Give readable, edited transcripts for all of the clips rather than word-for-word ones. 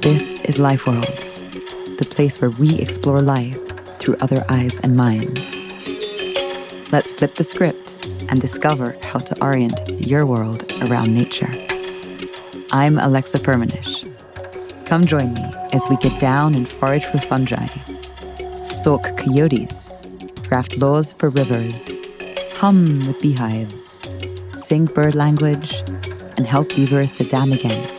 This is Life Worlds, the place where we explore life through other eyes and minds. Let's flip the script and discover how to orient your world around nature. I'm Alexa Firminish. Come join me as we get down and forage for fungi, stalk coyotes, draft laws for rivers, hum with beehives, sing bird language, and help beavers to dam again.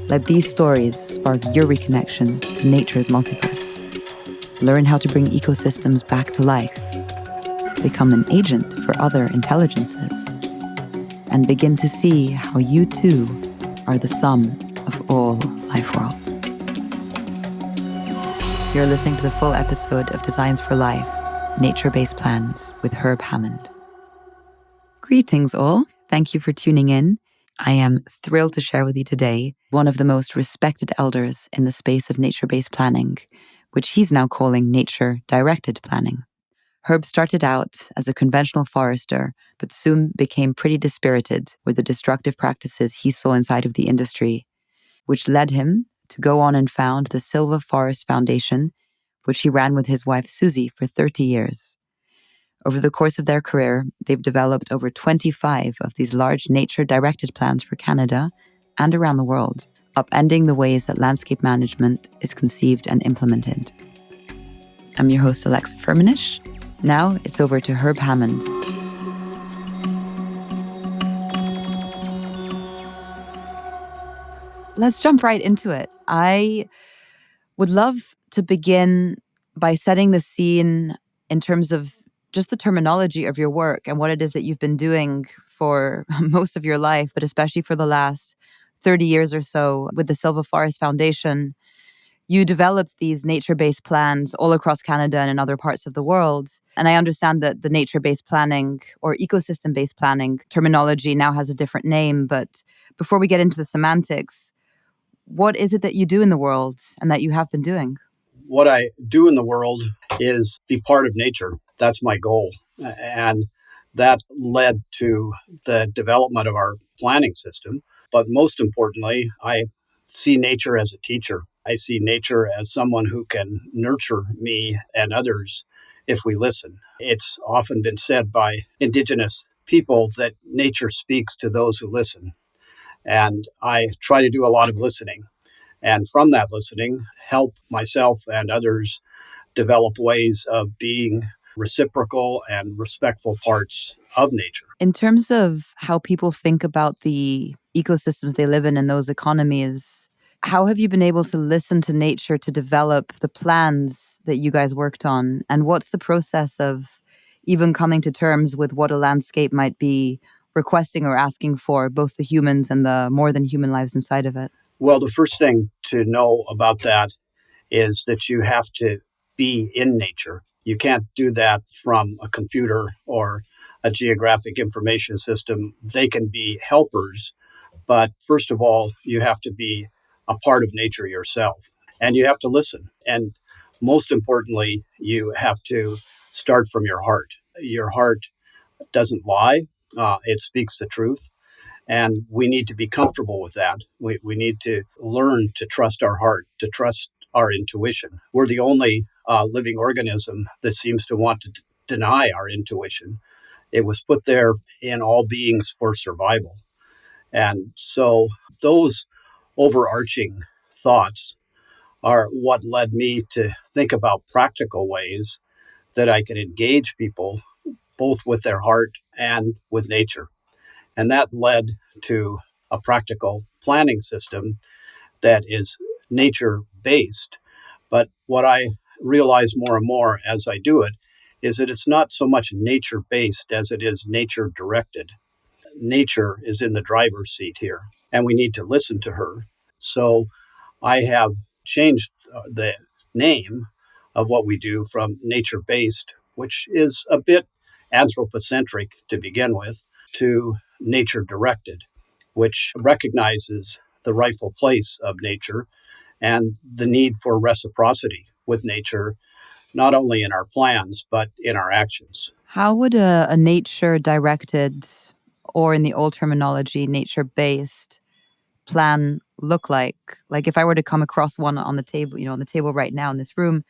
Let these stories spark your reconnection to nature's multiverse. Learn how to bring ecosystems back to life, become an agent for other intelligences, and begin to see how you too are the sum of all life worlds. You're listening to the full episode of Designs for Life, Nature-Based Plans with Herb Hammond. Greetings all. Thank you for tuning in. I am thrilled to share with you today one of the most respected elders in the space of nature-based planning, which he's now calling nature-directed planning. Herb started out as a conventional forester, but soon became pretty dispirited with the destructive practices he saw inside of the industry, which led him to go on and found the Silva Forest Foundation, which he ran with his wife Susie for 30 years. Over the course of their career, they've developed over 25 of these large nature-directed plans for Canada and around the world, upending the ways that landscape management is conceived and implemented. I'm your host, Alexa Firminish. Now it's over to Herb Hammond. Let's jump right into it. I would love to begin by setting the scene in terms of just the terminology of your work and what it is that you've been doing for most of your life, but especially for the last 30 years or so with the Silva Forest Foundation. You developed these nature-based plans all across Canada and in other parts of the world. And I understand that the nature-based planning or ecosystem-based planning terminology now has a different name. But before we get into the semantics, what is it that you do in the world and that you have been doing? What I do in the world is be part of nature. That's my goal. And that led to the development of our planning system. But most importantly, I see nature as a teacher. I see nature as someone who can nurture me and others if we listen. It's often been said by indigenous people that nature speaks to those who listen. And I try to do a lot of listening. And from that listening, help myself and others develop ways of being reciprocal and respectful parts of nature. In terms of how people think about the ecosystems they live in those economies, how have you been able to listen to nature to develop the plans that you guys worked on? And what's the process of even coming to terms with what a landscape might be requesting or asking for, both the humans and the more than human lives inside of it? Well, the first thing to know about that is that you have to be in nature. You can't do that from a computer or a geographic information system. They can be helpers, but first of all, you have to be a part of nature yourself, and you have to listen. And most importantly, you have to start from your heart. Your heart doesn't lie, it speaks the truth. And we need to be comfortable with that. We need to learn to trust our heart, to trust our intuition. We're the only living organism that seems to want to deny our intuition. It was put there in all beings for survival. And so those overarching thoughts are what led me to think about practical ways that I can engage people both with their heart and with nature. And that led to a practical planning system that is nature based. But what I realize more and more as I do it is that it's not so much nature based as it is nature directed. Nature is in the driver's seat here, and we need to listen to her. So I have changed the name of what we do from nature based, which is a bit anthropocentric to begin with, to nature directed, which recognizes the rightful place of nature and the need for reciprocity with nature, not only in our plans, but in our actions. How would a nature-directed, or in the old terminology, nature-based plan look like? Like if I were to come across one on the table, on the table right now in this room,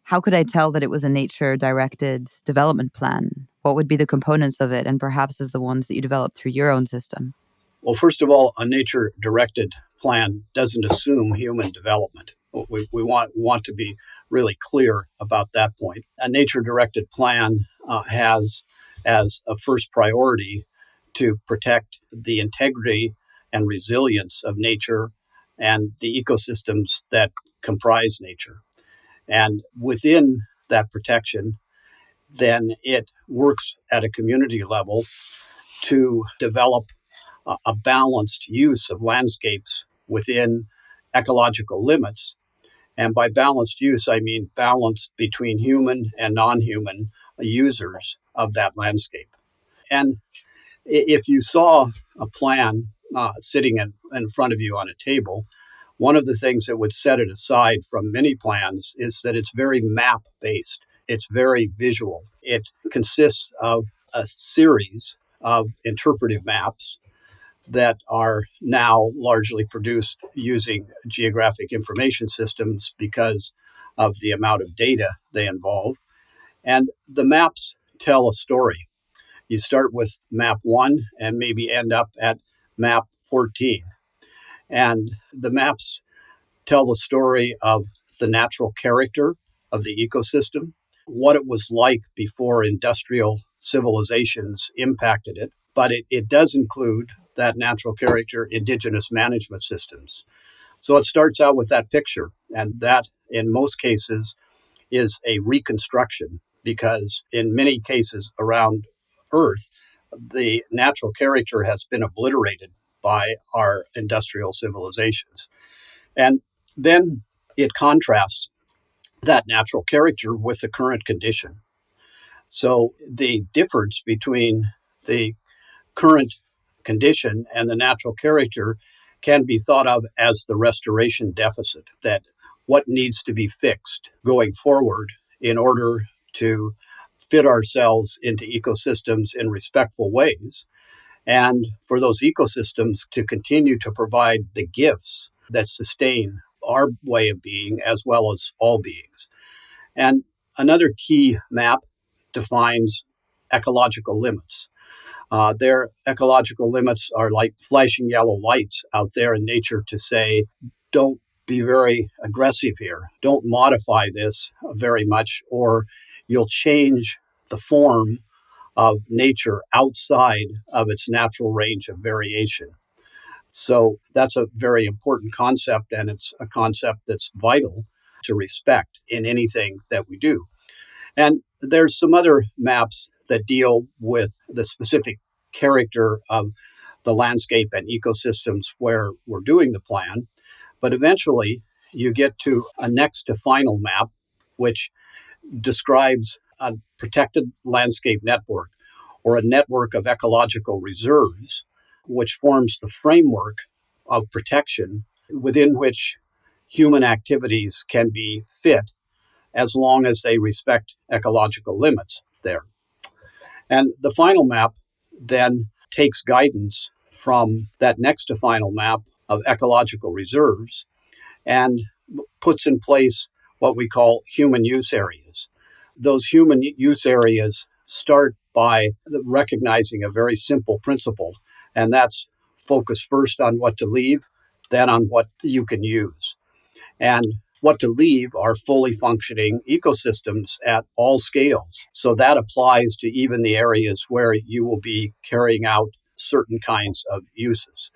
how could I tell that it was a nature-directed development plan? What would be the components of it, and perhaps as the ones that you developed through your own system? Well, first of all, a nature-directed plan doesn't assume human development. We want to be really clear about that point. A nature-directed plan has as a first priority to protect the integrity and resilience of nature and the ecosystems that comprise nature. And within that protection, then it works at a community level to develop a balanced use of landscapes within ecological limits. And by balanced use, I mean balanced between human and non human users of that landscape. And if you saw a plan sitting in front of you on a table, one of the things that would set it aside from many plans is that it's very map based. It's very visual. It consists of a series of interpretive maps that are now largely produced using geographic information systems because of the amount of data they involve. And the maps tell a story. You start with map 1 and maybe end up at map 14. And the maps tell the story of the natural character of the ecosystem, what it was like before industrial civilizations impacted it. But it does include that natural character, indigenous management systems. So it starts out with that picture, and that in most cases is a reconstruction because in many cases around Earth, the natural character has been obliterated by our industrial civilizations. And then it contrasts that natural character with the current condition. So the difference between the current condition and the natural character can be thought of as the restoration deficit, that what needs to be fixed going forward in order to fit ourselves into ecosystems in respectful ways, and for those ecosystems to continue to provide the gifts that sustain our way of being as well as all beings. And another key map defines ecological limits. Their ecological limits are like flashing yellow lights out there in nature to say, don't be very aggressive here. Don't modify this very much, or you'll change the form of nature outside of its natural range of variation. So that's a very important concept, and it's a concept that's vital to respect in anything that we do. And there's some other maps that deal with the specific character of the landscape and ecosystems where we're doing the plan. But eventually, you get to a next to final map, which describes a protected landscape network or a network of ecological reserves, which forms the framework of protection within which human activities can be fit as long as they respect ecological limits there. And the final map then takes guidance from that next to final map of ecological reserves and puts in place what we call human use areas. Those human use areas start by recognizing a very simple principle, and that's focus first on what to leave, then on what you can use. And what to leave are fully functioning ecosystems at all scales. So that applies to even the areas where you will be carrying out certain kinds of uses.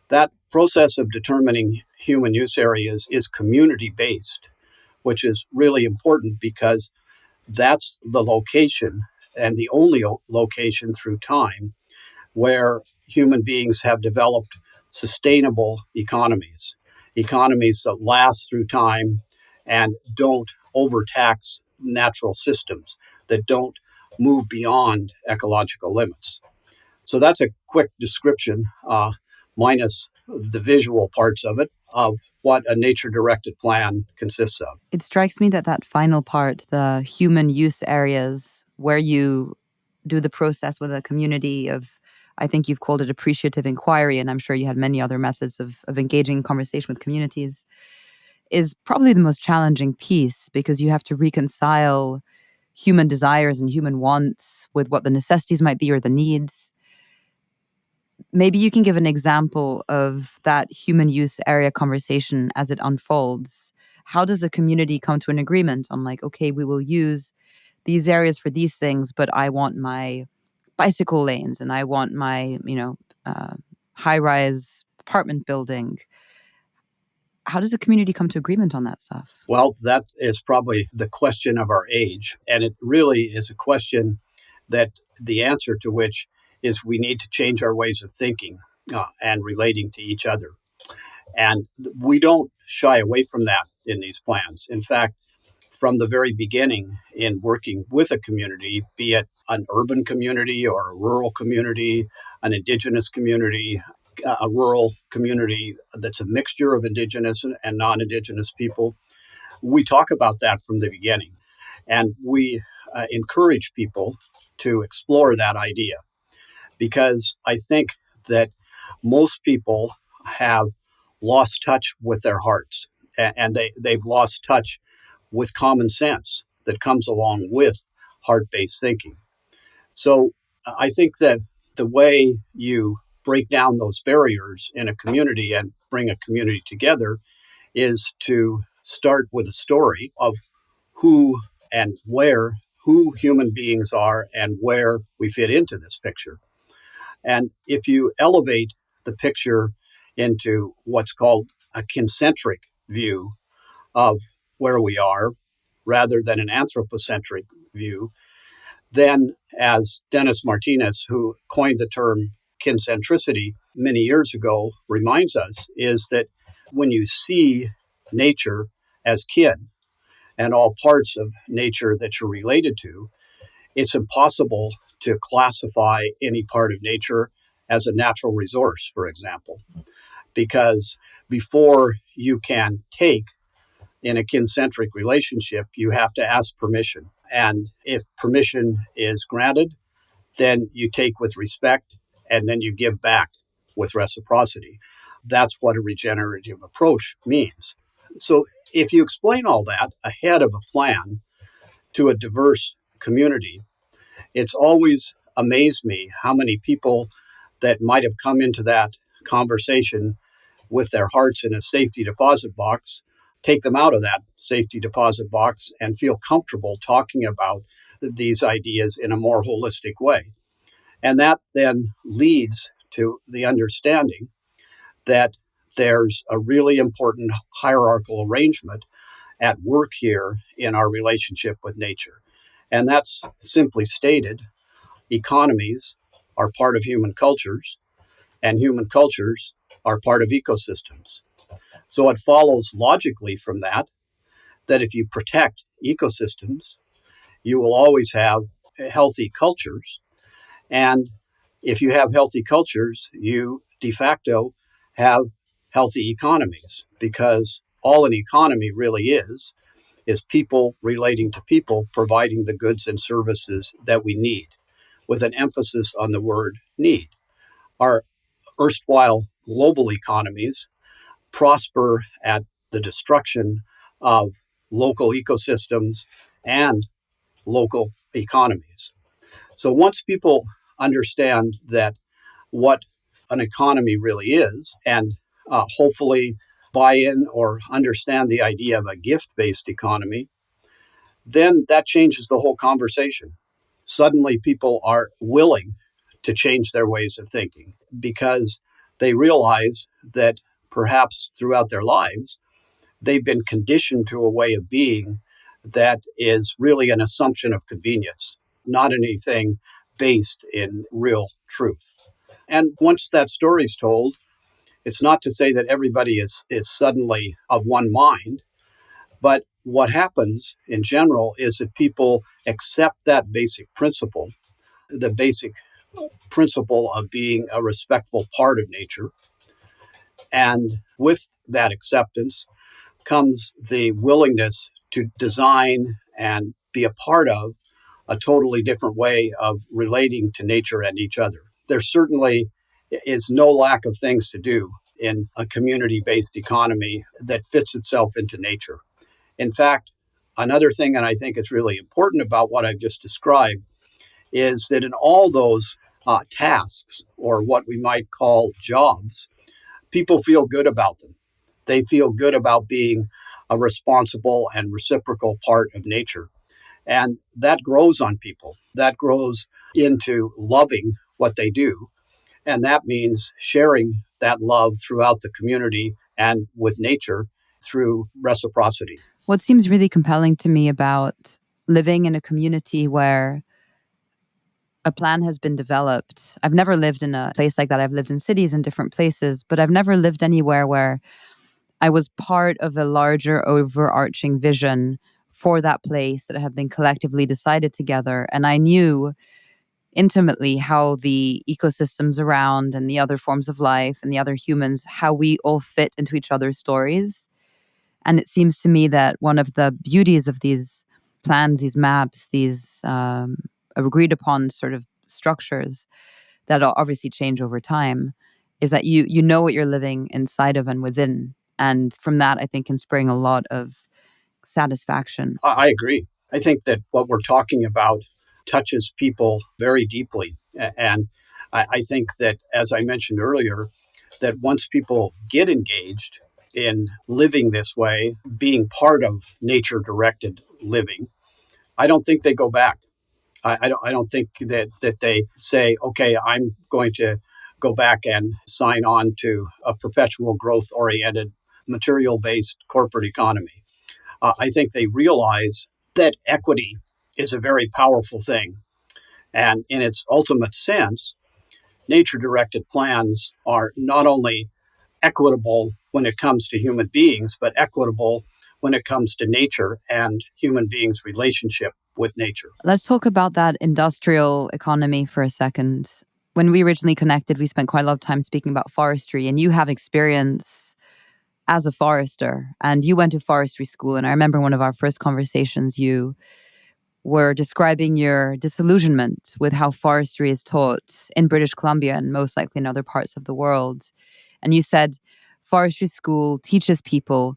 That process of determining human use areas is community based, which is really important because that's the location and the only location through time where human beings have developed sustainable economies, economies that last through time and don't overtax natural systems, that don't move beyond ecological limits. So that's a quick description, minus the visual parts of it, of what a nature-directed plan consists of. It strikes me that that final part, the human use areas, where you do the process with a community of I think you've called it appreciative inquiry, and I'm sure you had many other methods of engaging in conversation with communities, is probably the most challenging piece because you have to reconcile human desires and human wants with what the necessities might be or the needs. Maybe you can give an example of that human use area conversation as it unfolds. How does the community come to an agreement on, like, okay, we will use these areas for these things, but I want my bicycle lanes and I want my, uh, high rise apartment building. How does the community come to agreement on that stuff? Well, that is probably the question of our age. And it really is a question that the answer to which is we need to change our ways of thinking and relating to each other. And we don't shy away from that in these plans. In fact, from the very beginning in working with a community, be it an urban community or a rural community, an indigenous community, a rural community that's a mixture of indigenous and non-indigenous people, we talk about that from the beginning. And we encourage people to explore that idea because I think that most people have lost touch with their hearts and they've lost touch with common sense that comes along with heart-based thinking. So I think that the way you break down those barriers in a community and bring a community together is to start with a story of who and where, who human beings are and where we fit into this picture. And if you elevate the picture into what's called a kincentric view of where we are, rather than an anthropocentric view, then, as Dennis Martinez, who coined the term kincentricity many years ago, reminds us, is that when you see nature as kin and all parts of nature that you're related to, it's impossible to classify any part of nature as a natural resource, for example, because before you can take in a kincentric relationship, you have to ask permission. And if permission is granted, then you take with respect and then you give back with reciprocity. That's what a regenerative approach means. So if you explain all that ahead of a plan to a diverse community, it's always amazed me how many people that might have come into that conversation with their hearts in a safety deposit box take them out of that safety deposit box and feel comfortable talking about these ideas in a more holistic way. And that then leads to the understanding that there's a really important hierarchical arrangement at work here in our relationship with nature. And that's simply stated, economies are part of human cultures, and human cultures are part of ecosystems. So it follows logically from that that if you protect ecosystems, you will always have healthy cultures. And if you have healthy cultures, you de facto have healthy economies because all an economy really is people relating to people providing the goods and services that we need, with an emphasis on the word need. Our erstwhile global economies prosper at the destruction of local ecosystems and local economies. So once people understand that what an economy really is, and hopefully buy in or understand the idea of a gift based economy, then that changes the whole conversation. Suddenly, people are willing to change their ways of thinking because they realize that perhaps throughout their lives, they've been conditioned to a way of being that is really an assumption of convenience, not anything based in real truth. And once that story is told, it's not to say that everybody is suddenly of one mind, but what happens in general is that people accept that basic principle, the basic principle of being a respectful part of nature. And with that acceptance comes the willingness to design and be a part of a totally different way of relating to nature and each other. there certainly is no lack of things to do in a community based economy that fits itself into nature. In fact, another thing that I think is really important about what I've just described is that in all those tasks, or what we might call jobs, people feel good about them. They feel good about being a responsible and reciprocal part of nature. And that grows on people. That grows into loving what they do. And that means sharing that love throughout the community and with nature through reciprocity. What seems really compelling to me about living in a community where a plan has been developed. I've never lived in a place like that. I've lived in cities and different places, but I've never lived anywhere where I was part of a larger overarching vision for that place that had been collectively decided together. And I knew intimately how the ecosystems around and the other forms of life and the other humans, how we all fit into each other's stories. And it seems to me that one of the beauties of these plans, these maps, these agreed upon sort of structures that obviously change over time, is that you know what you're living inside of and within. And from that, I think can spring a lot of satisfaction. I agree. I think that what we're talking about touches people very deeply. And I think that, as I mentioned earlier, that once people get engaged in living this way, being part of nature directed living, I don't think they go back. I don't think that they say, okay, I'm going to go back and sign on to a perpetual growth oriented, material based corporate economy. I think they realize that equity is a very powerful thing. And in its ultimate sense, nature directed plans are not only equitable when it comes to human beings, but equitable when it comes to nature and human beings' relationship with nature. Let's talk about that industrial economy for a second. When we originally connected, we spent quite a lot of time speaking about forestry, and you have experience as a forester, and you went to forestry school. And I remember one of our first conversations, you were describing your disillusionment with how forestry is taught in British Columbia and most likely in other parts of the world. And you said forestry school teaches people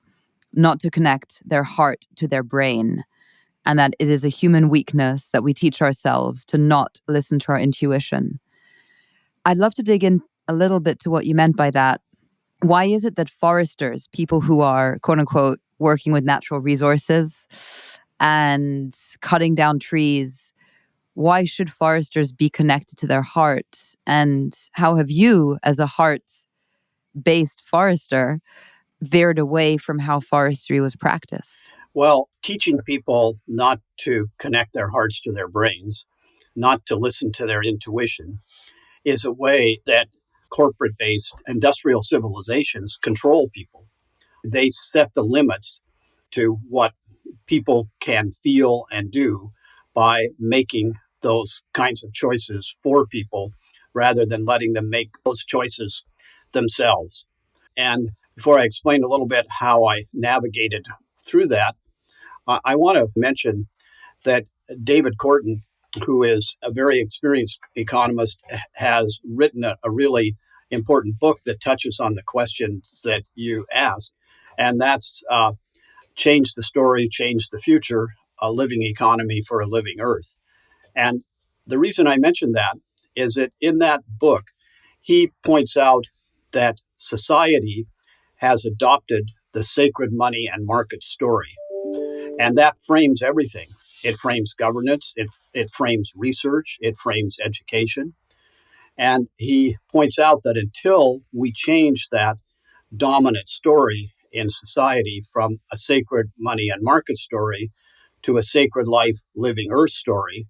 not to connect their heart to their brain, and that it is a human weakness that we teach ourselves to not listen to our intuition. I'd love to dig in a little bit to what you meant by that. Why is it that foresters, people who are quote unquote working with natural resources and cutting down trees, why should foresters be connected to their heart? And how have you, as a heart based forester, veered away from how forestry was practiced? Well, teaching people not to connect their hearts to their brains, not to listen to their intuition, is a way that corporate based industrial civilizations control people. They set the limits to what people can feel and do by making those kinds of choices for people rather than letting them make those choices themselves. And before I explain a little bit how I navigated through that, I want to mention that David Korten, who is a very experienced economist, has written a really important book that touches on the questions that you asked. And that's Change the Story, Change the Future, a living economy for a living earth. And the reason I mention that is that in that book, he points out that society has adopted the sacred money and market story. And that frames everything. It frames governance, it frames research, it frames education. And he points out that until we change that dominant story in society from a sacred money and market story to a sacred life living earth story,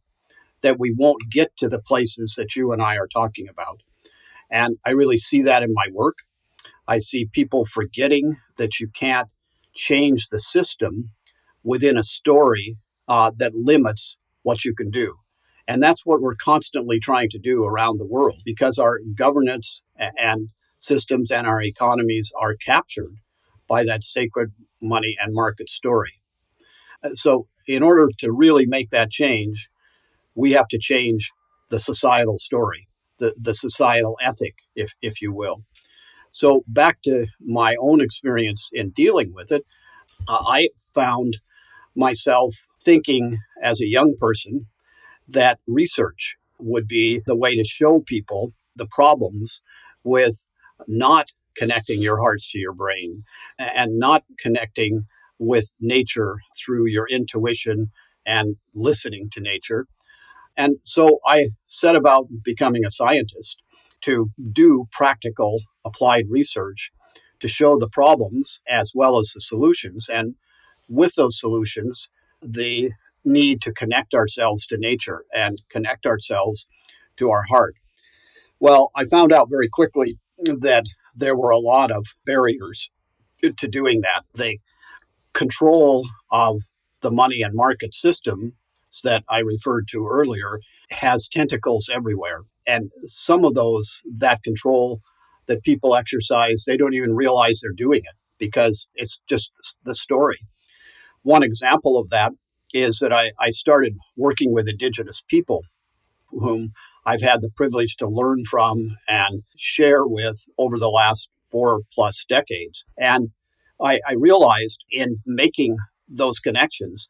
that we won't get to the places that you and I are talking about. And I really see that in my work. I see people forgetting that you can't change the system within a story that limits what you can do. And that's what we're constantly trying to do around the world because our governance and systems and our economies are captured by that sacred money and market story. So, in order to really make that change, we have to change the societal story. the societal ethic, if you will. So back to my own experience in dealing with it, I found myself thinking as a young person that research would be the way to show people the problems with not connecting your hearts to your brain and not connecting with nature through your intuition and listening to nature. And so I set about becoming a scientist to do practical applied research to show the problems as well as the solutions. And with those solutions, the need to connect ourselves to nature and connect ourselves to our heart. Well, I found out very quickly that there were a lot of barriers to doing that. The control of the money and market system that I referred to earlier has tentacles everywhere. And some of that control that people exercise, they don't even realize they're doing it because it's just the story. One example of that is that I started working with indigenous people whom I've had the privilege to learn from and share with over the last 4+ decades. And I realized in making those connections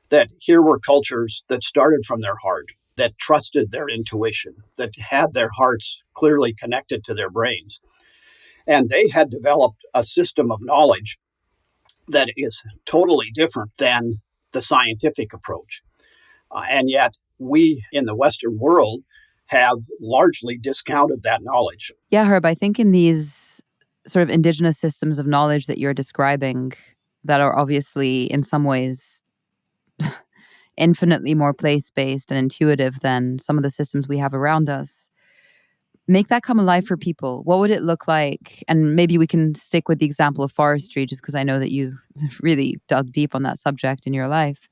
that here were cultures that started from their heart, that trusted their intuition, that had their hearts clearly connected to their brains. And they had developed a system of knowledge that is totally different than the scientific approach. And yet, we in the Western world have largely discounted that knowledge. Yeah, Herb, I think in these sort of indigenous systems of knowledge that you're describing, that are obviously in some ways infinitely more place-based and intuitive than some of the systems we have around us, make that come alive for people. What would it look like? And maybe we can stick with the example of forestry, just because I know that you really dug deep on that subject in your life.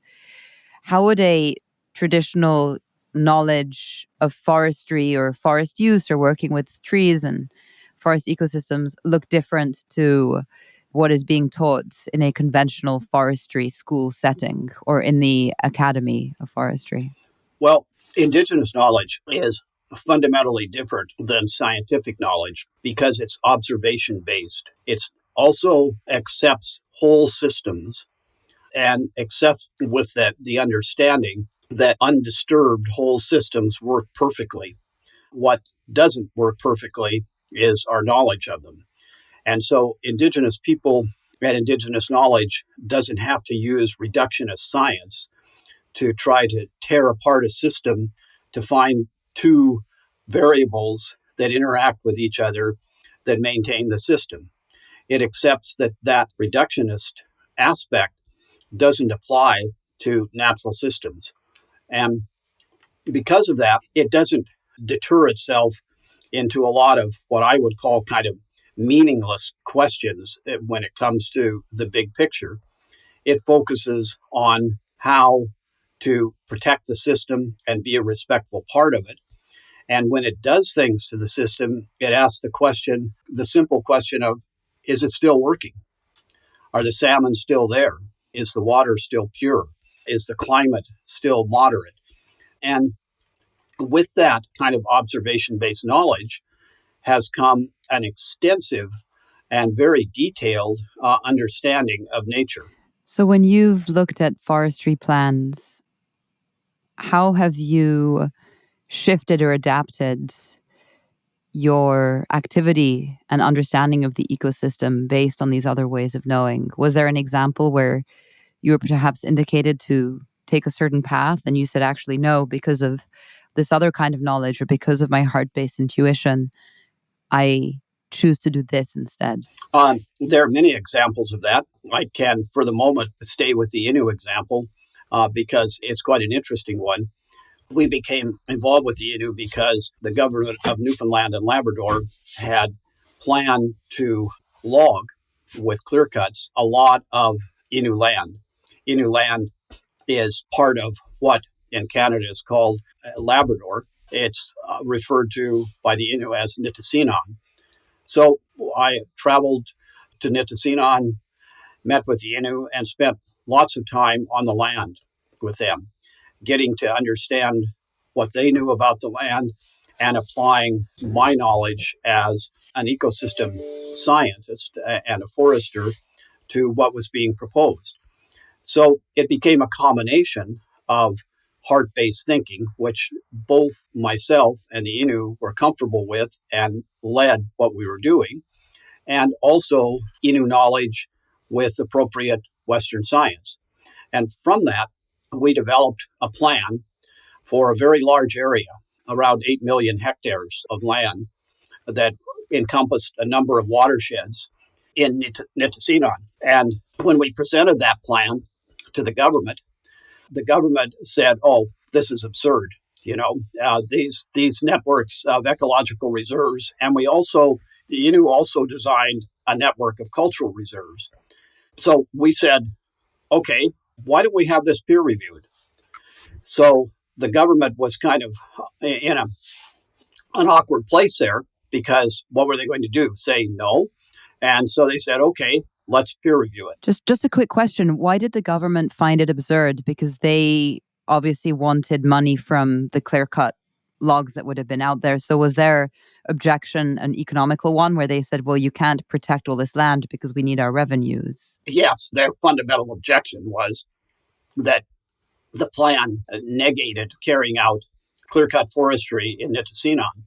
How would a traditional knowledge of forestry or forest use or working with trees and forest ecosystems look different to what is being taught in a conventional forestry school setting or in the academy of forestry? Well, indigenous knowledge is fundamentally different than scientific knowledge because it's observation based. It also accepts whole systems and accepts with that the understanding that undisturbed whole systems work perfectly. What doesn't work perfectly is our knowledge of them. And so indigenous people and indigenous knowledge doesn't have to use reductionist science to try to tear apart a system to find two variables that interact with each other that maintain the system. It accepts that that reductionist aspect doesn't apply to natural systems. And because of that, it doesn't deter itself into a lot of what I would call kind of meaningless questions when it comes to the big picture. It focuses on how to protect the system and be a respectful part of it. And when it does things to the system, it asks the simple question of, is it still working? Are the salmon still there? Is the water still pure? Is the climate still moderate? And with that kind of observation based knowledge has come an extensive and very detailed understanding of nature. So, when you've looked at forestry plans, how have you shifted or adapted your activity and understanding of the ecosystem based on these other ways of knowing? Was there an example where you were perhaps indicated to take a certain path and you said, actually, no, because of this other kind of knowledge or because of my heart based intuition, I choose to do this instead? There are many examples of that. I can, for the moment, stay with the Innu example because it's quite an interesting one. We became involved with the Innu because the government of Newfoundland and Labrador had planned to log with clear cuts a lot of Innu land. Innu land is part of what in Canada is called Labrador. It's referred to by the Innu as Nitassinan. So I traveled to Nitassinan, met with the Innu, and spent lots of time on the land with them, getting to understand what they knew about the land and applying my knowledge as an ecosystem scientist and a forester to what was being proposed. So it became a combination of heart based thinking, which both myself and the Innu were comfortable with and led what we were doing, and also Innu knowledge with appropriate Western science. And from that, we developed a plan for a very large area, around 8 million hectares of land that encompassed a number of watersheds in Nitassinan. And when we presented that plan to the government said, "Oh, this is absurd. These networks of ecological reserves, and the Innu also designed a network of cultural reserves." So we said, "Okay, why don't we have this peer reviewed?" So the government was kind of in an awkward place there because what were they going to do? Say no? And so they said, "Okay, let's peer review it." Just a quick question. Why did the government find it absurd? Because they obviously wanted money from the clear-cut logs that would have been out there. So was their objection an economical one where they said, well, you can't protect all this land because we need our revenues? Yes, their fundamental objection was that the plan negated carrying out clear-cut forestry in Nitassinan,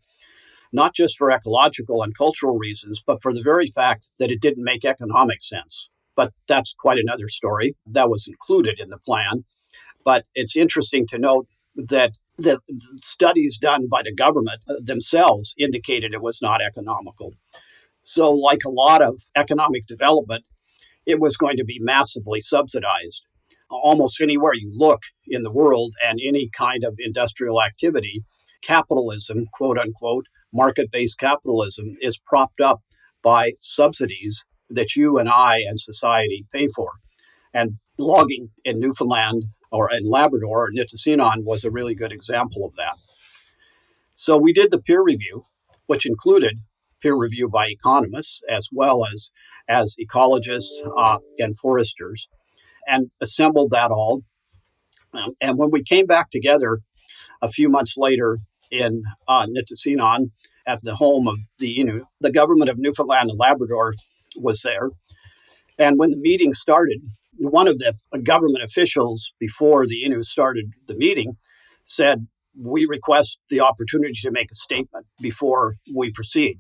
not just for ecological and cultural reasons, but for the very fact that it didn't make economic sense. But that's quite another story. That was included in the plan. But it's interesting to note that the studies done by the government themselves indicated it was not economical. So, like a lot of economic development, it was going to be massively subsidized. Almost anywhere you look in the world and any kind of industrial activity, capitalism, quote unquote, market based capitalism is propped up by subsidies that you and I and society pay for. And logging in Newfoundland or in Labrador or Nitassinan was a really good example of that. So we did the peer review, which included peer review by economists as well as ecologists and foresters, and assembled that all. And when we came back together a few months later in Nitassinan at the home of the Innu, the government of Newfoundland and Labrador was there. And when the meeting started, one of the government officials before the Innu started the meeting said, "We request the opportunity to make a statement before we proceed."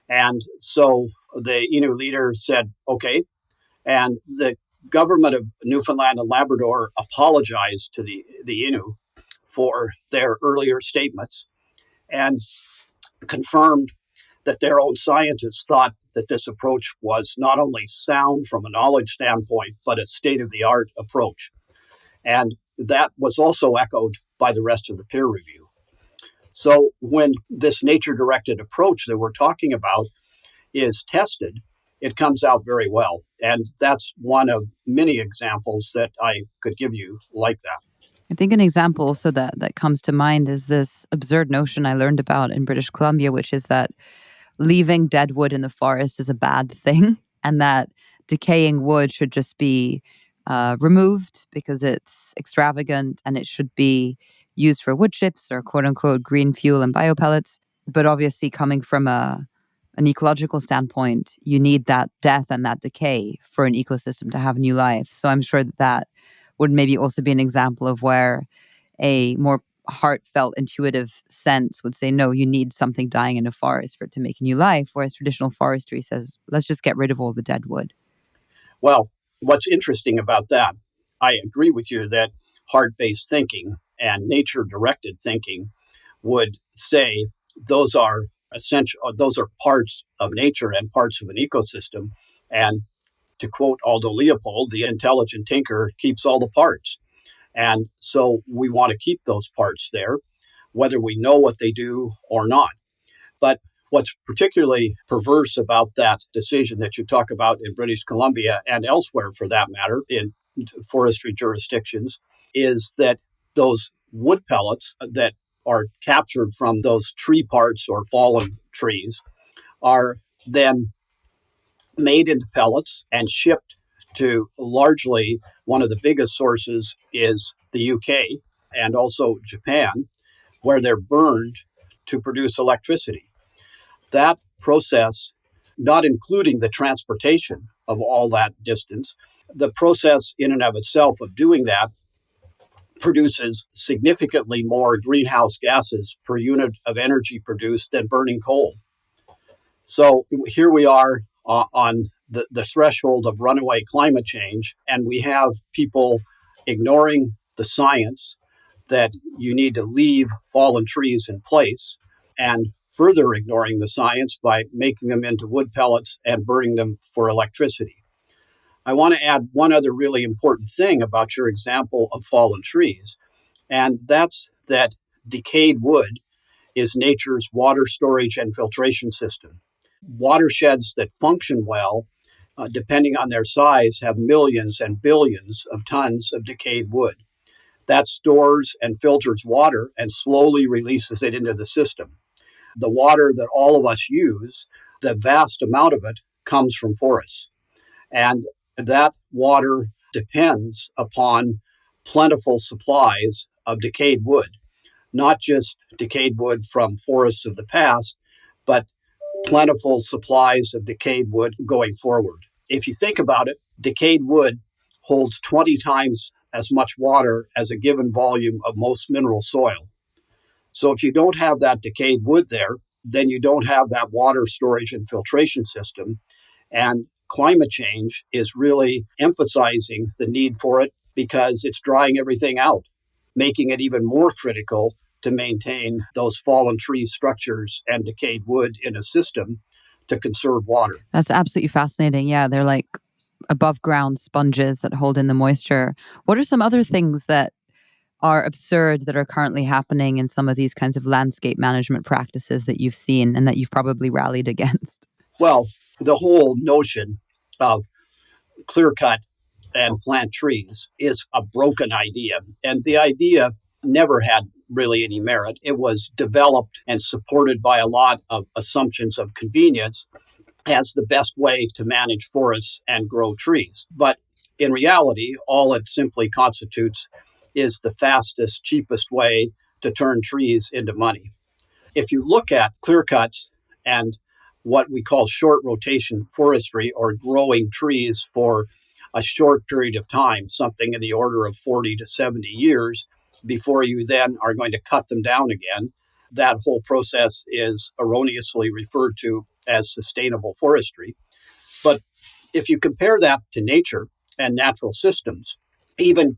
And so the Innu leader said, "Okay." And the government of Newfoundland and Labrador apologized to the Innu for their earlier statements and confirmed that their own scientists thought that this approach was not only sound from a knowledge standpoint, but a state of the art approach. And that was also echoed by the rest of the peer review. So when this nature directed approach that we're talking about is tested, it comes out very well. And that's one of many examples that I could give you like that. I think an example also that comes to mind is this absurd notion I learned about in British Columbia, which is that leaving dead wood in the forest is a bad thing, and that decaying wood should just be removed because it's extravagant and it should be used for wood chips or quote unquote green fuel and biopellets. But obviously, coming from an ecological standpoint, you need that death and that decay for an ecosystem to have new life. So I'm sure that would maybe also be an example of where a more heartfelt, intuitive sense would say, no, you need something dying in a forest for it to make a new life. Whereas traditional forestry says, let's just get rid of all the dead wood. Well, what's interesting about that, I agree with you that heart based thinking and nature directed thinking would say those are essential, those are parts of nature and parts of an ecosystem. And to quote Aldo Leopold, the intelligent tinker keeps all the parts. And so we want to keep those parts there, whether we know what they do or not. But what's particularly perverse about that decision that you talk about in British Columbia and elsewhere, for that matter, in forestry jurisdictions, is that those wood pellets that are captured from those tree parts or fallen trees are then made into pellets and shipped to largely one of the biggest sources is the UK and also Japan, where they're burned to produce electricity. That process, not including the transportation of all that distance, the process in and of itself of doing that produces significantly more greenhouse gases per unit of energy produced than burning coal. So here we are on the threshold of runaway climate change, and we have people ignoring the science that you need to leave fallen trees in place, and further ignoring the science by making them into wood pellets and burning them for electricity. I want to add one other really important thing about your example of fallen trees, and that's that decayed wood is nature's water storage and filtration system. Watersheds that function well, depending on their size, have millions and billions of tons of decayed wood. That stores and filters water and slowly releases it into the system. The water that all of us use, the vast amount of it comes from forests. And that water depends upon plentiful supplies of decayed wood, not just decayed wood from forests of the past, but plentiful supplies of decayed wood going forward. If you think about it, decayed wood holds 20 times as much water as a given volume of most mineral soil. So if you don't have that decayed wood there, then you don't have that water storage and filtration system. And climate change is really emphasizing the need for it because it's drying everything out, making it even more critical to maintain those fallen tree structures and decayed wood in a system to conserve water. That's absolutely fascinating. Yeah, they're like above ground sponges that hold in the moisture. What are some other things that are absurd that are currently happening in some of these kinds of landscape management practices that you've seen and that you've probably rallied against? Well, the whole notion of clear cut and plant trees is a broken idea. And the idea never had really any merit. It was developed and supported by a lot of assumptions of convenience as the best way to manage forests and grow trees. But in reality, all it simply constitutes is the fastest, cheapest way to turn trees into money. If you look at clear cuts and what we call short rotation forestry, or growing trees for a short period of time, something in the order of 40 to 70 years, before you then are going to cut them down again, that whole process is erroneously referred to as sustainable forestry. But if you compare that to nature and natural systems, even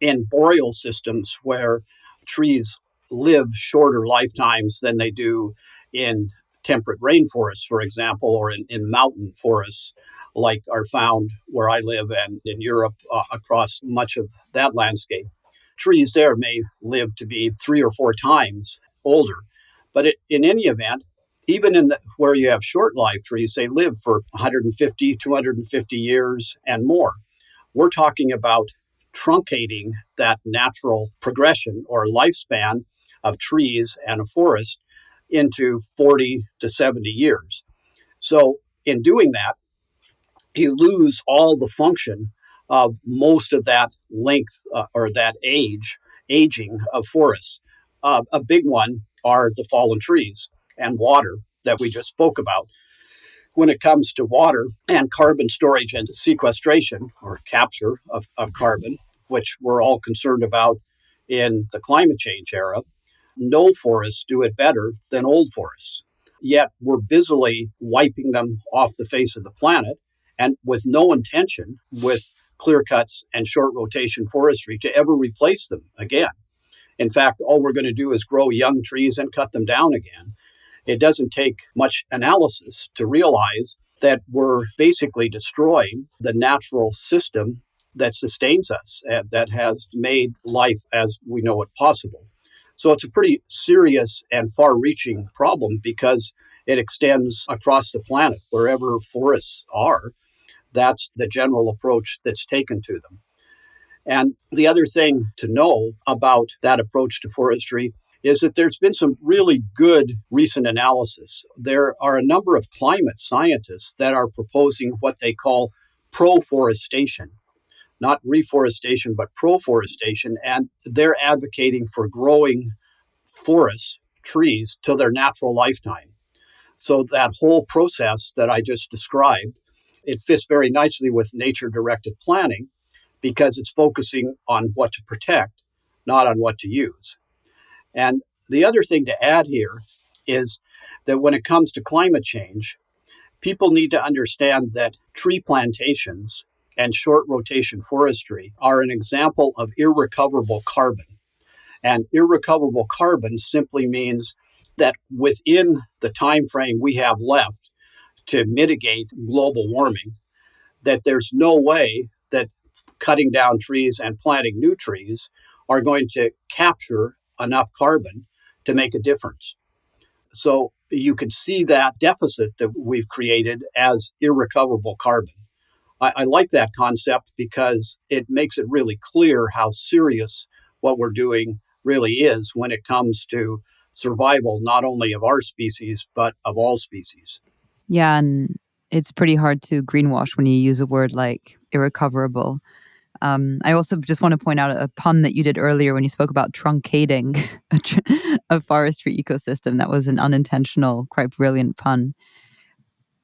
in boreal systems where trees live shorter lifetimes than they do in temperate rainforests, for example, or in mountain forests like are found where I live and in Europe across much of that landscape. Trees there may live to be 3 or 4 times older. But in any event, even where you have short life trees, they live for 150, 250 years and more. We're talking about truncating that natural progression or lifespan of trees and a forest into 40 to 70 years. So in doing that, you lose all the function of most of that length or that aging of forests. A big one are the fallen trees and water that we just spoke about. When it comes to water and carbon storage and sequestration or capture of carbon, which we're all concerned about in the climate change era, no forests do it better than old forests. Yet we're busily wiping them off the face of the planet, and with no intention with clear cuts and short rotation forestry to ever replace them again. In fact, all we're going to do is grow young trees and cut them down again. It doesn't take much analysis to realize that we're basically destroying the natural system that sustains us, that has made life as we know it possible. So it's a pretty serious and far-reaching problem because it extends across the planet. Wherever forests are, that's the general approach that's taken to them. And the other thing to know about that approach to forestry is that there's been some really good recent analysis. There are a number of climate scientists that are proposing what they call proforestation, not reforestation, but proforestation. And they're advocating for growing forests, trees to their natural lifetime. So that whole process that I just described, it fits very nicely with nature-directed planning because it's focusing on what to protect, not on what to use. And the other thing to add here is that when it comes to climate change, people need to understand that tree plantations and short rotation forestry are an example of irrecoverable carbon. And irrecoverable carbon simply means that within the time frame we have left to mitigate global warming, that there's no way that cutting down trees and planting new trees are going to capture enough carbon to make a difference. So you can see that deficit that we've created as irrecoverable carbon. I like that concept because it makes it really clear how serious what we're doing really is when it comes to survival, not only of our species, but of all species. Yeah, and it's pretty hard to greenwash when you use a word like irrecoverable. I also just want to point out a pun that you did earlier when you spoke about truncating a forestry ecosystem. That was an unintentional, quite brilliant pun.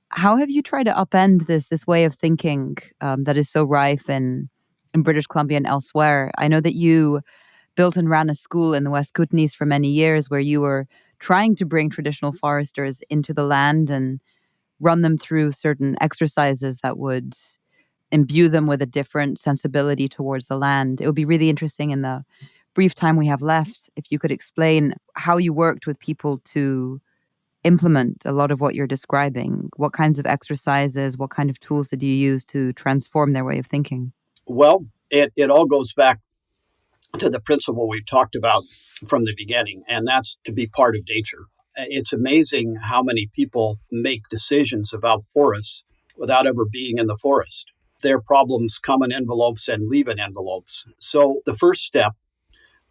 How have you tried to upend this way of thinking that is so rife in British Columbia and elsewhere? I know that you built and ran a school in the West Kootenays for many years where you were trying to bring traditional foresters into the land and run them through certain exercises that would imbue them with a different sensibility towards the land. It would be really interesting in the brief time we have left if you could explain how you worked with people to implement a lot of what you're describing. What kinds of exercises, what kind of tools did you use to transform their way of thinking? Well, it all goes back to the principle we've talked about from the beginning, and that's to be part of nature. It's amazing how many people make decisions about forests without ever being in the forest. Their problems come in envelopes and leave in envelopes. So the first step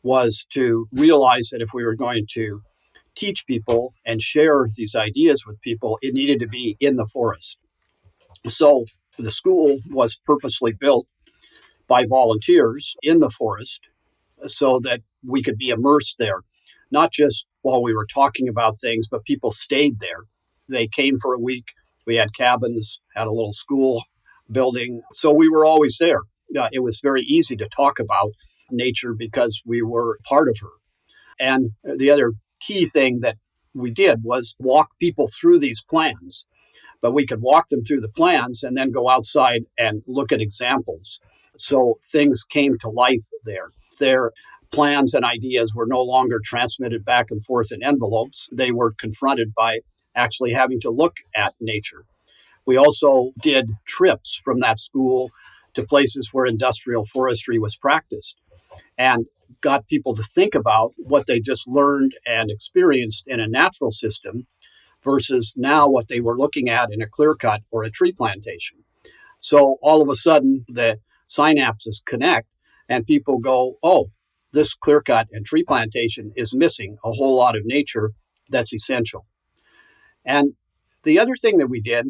was to realize that if we were going to teach people and share these ideas with people, it needed to be in the forest. So the school was purposely built by volunteers in the forest so that we could be immersed there, not just while we were talking about things, but people stayed there. They came for a week. We had cabins, had a little school building. So we were always there. It was very easy to talk about nature because we were part of her. And the other key thing that we did was walk people through these plans, but we could walk them through the plans and then go outside and look at examples. So things came to life there. Their plans and ideas were no longer transmitted back and forth in envelopes. They were confronted by actually having to look at nature. We also did trips from that school to places where industrial forestry was practiced and got people to think about what they just learned and experienced in a natural system versus now what they were looking at in a clear cut or a tree plantation. So all of a sudden, the synapses connect and people go, oh, this clear cut and tree plantation is missing a whole lot of nature that's essential. And the other thing that we did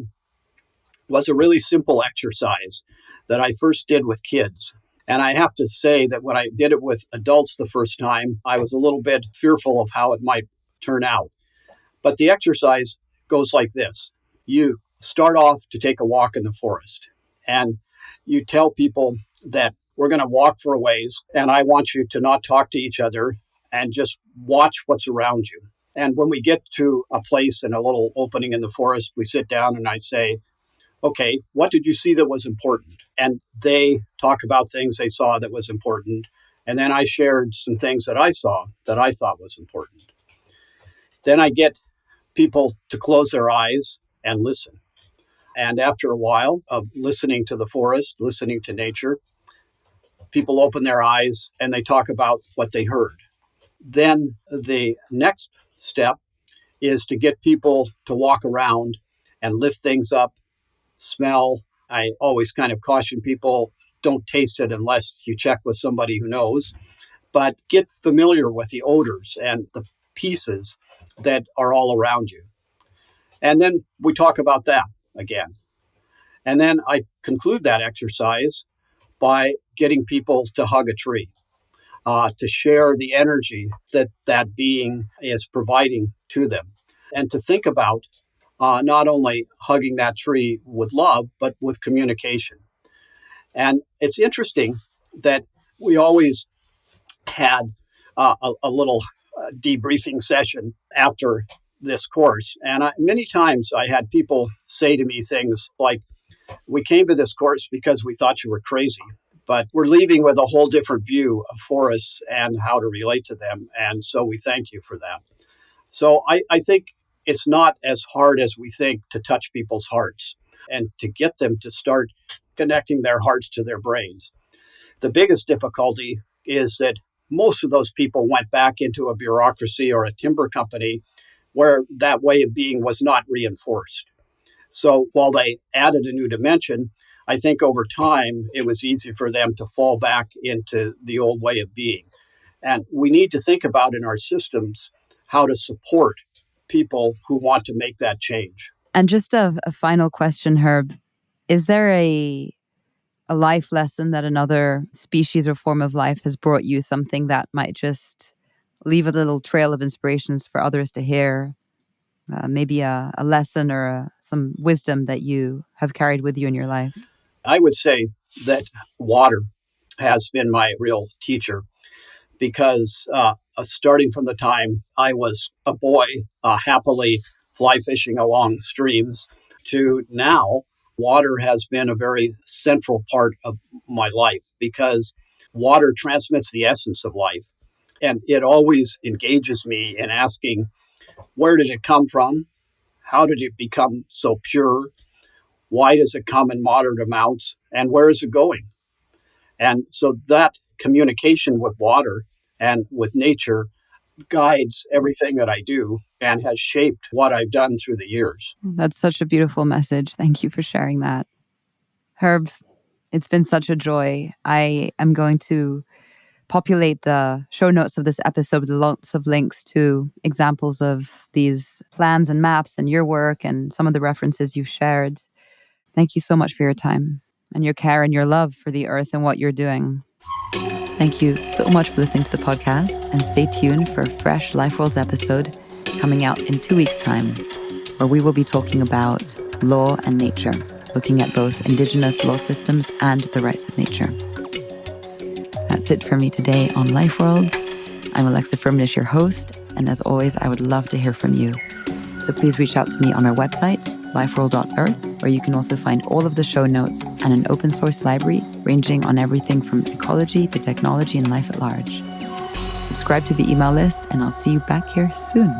was a really simple exercise that I first did with kids. And I have to say that when I did it with adults the first time, I was a little bit fearful of how it might turn out. But the exercise goes like this. You start off to take a walk in the forest, and you tell people that we're going to walk for a ways, and I want you to not talk to each other and just watch what's around you. And when we get to a place in a little opening in the forest, we sit down and I say, okay, what did you see that was important? And they talk about things they saw that was important. And then I shared some things that I saw that I thought was important. Then I get people to close their eyes and listen. And after a while of listening to the forest, listening to nature, people open their eyes and they talk about what they heard. Then the next step is to get people to walk around and lift things up, smell. I always kind of caution people, don't taste it unless you check with somebody who knows, but get familiar with the odors and the pieces that are all around you. And then we talk about that again. And then I conclude that exercise by getting people to hug a tree. to share the energy that that being is providing to them, and to think about not only hugging that tree with love, but with communication. And it's interesting that we always had a little debriefing session after this course. And many times I had people say to me things like, "We came to this course because we thought you were crazy, but we're leaving with a whole different view of forests and how to relate to them. And so we thank you for that." So I think it's not as hard as we think to touch people's hearts and to get them to start connecting their hearts to their brains. The biggest difficulty is that most of those people went back into a bureaucracy or a timber company where that way of being was not reinforced. So while they added a new dimension, I think over time it was easy for them to fall back into the old way of being. And we need to think about in our systems how to support people who want to make that change. And just a final question, Herb. Is there a life lesson that another species or form of life has brought you, something that might just leave a little trail of inspirations for others to hear? Maybe a lesson or some wisdom that you have carried with you in your life? I would say that water has been my real teacher because starting from the time I was a boy, happily fly fishing along streams, to now, water has been a very central part of my life because water transmits the essence of life. And it always engages me in asking, where did it come from? How did it become so pure? Why does it come in moderate amounts? And where is it going? And so that communication with water and with nature guides everything that I do and has shaped what I've done through the years. That's such a beautiful message. Thank you for sharing that. Herb, it's been such a joy. I am going to populate the show notes of this episode with lots of links to examples of these plans and maps and your work and some of the references you've shared. Thank you so much for your time and your care and your love for the earth and what you're doing. Thank you so much for listening to the podcast, and stay tuned for a fresh Life Worlds episode coming out in 2 weeks' time, where we will be talking about law and nature, looking at both indigenous law systems and the rights of nature. That's it for me today on Life Worlds. I'm Alexa Firminish, your host, and as always, I would love to hear from you. So please reach out to me on our website, lifeworld.earth, where you can also find all of the show notes and an open source library ranging on everything from ecology to technology and life at large. Subscribe to the email list, and I'll see you back here soon.